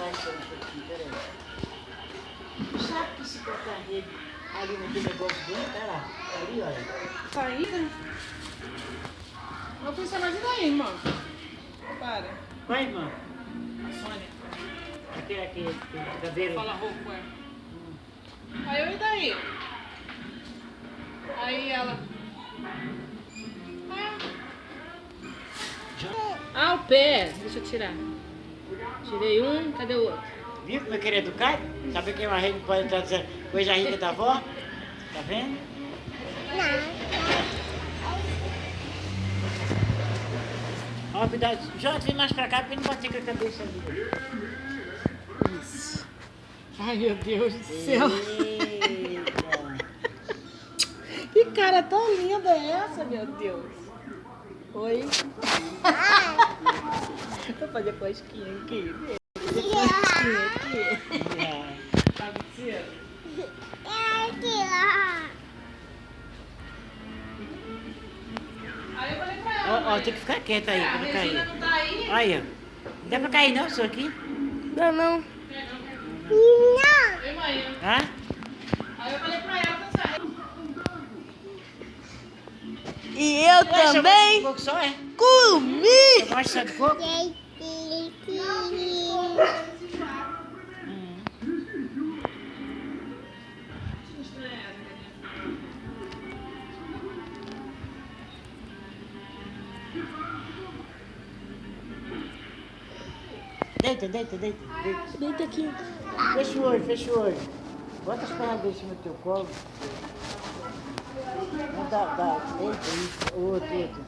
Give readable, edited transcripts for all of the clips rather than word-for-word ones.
tirar isso aí um pouquinho, peraí. Tu sabe que se botar a rede ali naquele negócio dentro, tá lá, ali, olha. Saída? Não precisa mais daí, irmão. Para. Vai, irmã. A Sônia. Aquele cabelo. Fala rouco, é. Aí eu e daí? Aí ela. Ah, o pé. Deixa eu tirar. Tirei um, cadê o outro? Viu como eu queria educar? Sabe que uma rede pode trazer coisa rica da avó? Tá vendo? Ó, cuidado. Jota, vem mais pra cá porque não bater com a cabeça ali. Isso. Ai, meu Deus do céu. Eita. Que cara tão linda é essa, meu Deus? Oi? Vou fazer cosquinha aqui. Cosquinha aqui. Tá mentira? Aí eu falei pra ela. Ó, tem que ficar quieta aí, pra não A cair. Regina não tá aí? Olha, não dá pra cair não, isso aqui? Não, não. Ei, mãe. Hã? Aí eu falei pra ela, tá certo. E eu também Coco só é? comi. Você gosta só de coco? Deita, deita, deita, deita. Deita aqui. Fecha o olho, fecha o olho. Bota as pernas dele em cima do teu colo. Não dá. Deita, isso. Outro.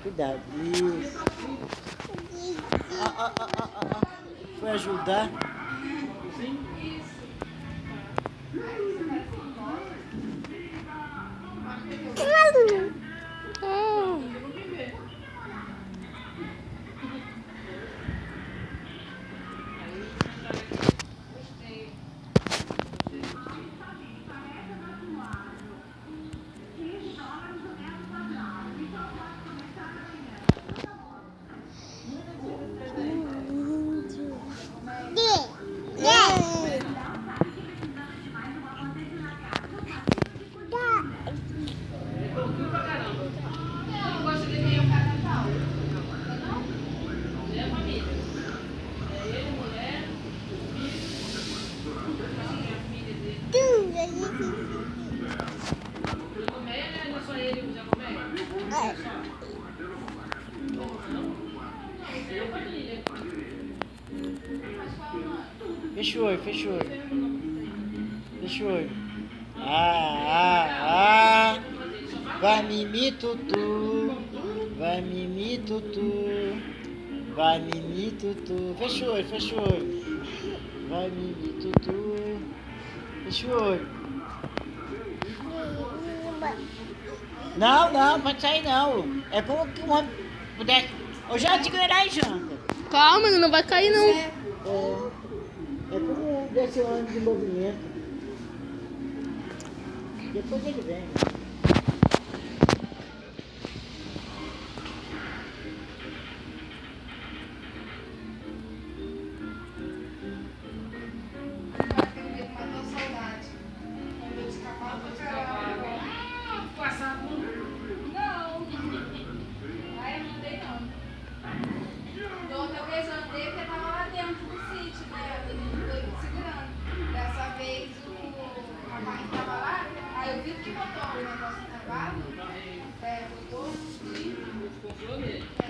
Cuidado, isso. Foi ajudar. Fecha o olho, fecha o olho. Fecha o olho. Vai mimi tutu. Vai mimi tutu. Vai mimi tutu. Fecha o olho, fecha o olho. Vai mimi tutu. Fecha o olho. Não, pode sair não. É como que uma pudesse. Ô, Janta, segura aí, Janta. Calma, ele não vai cair não. É como desse ano de movimento. Depois ele vem. Eu vi que botou o negócio no cavalo, botou e...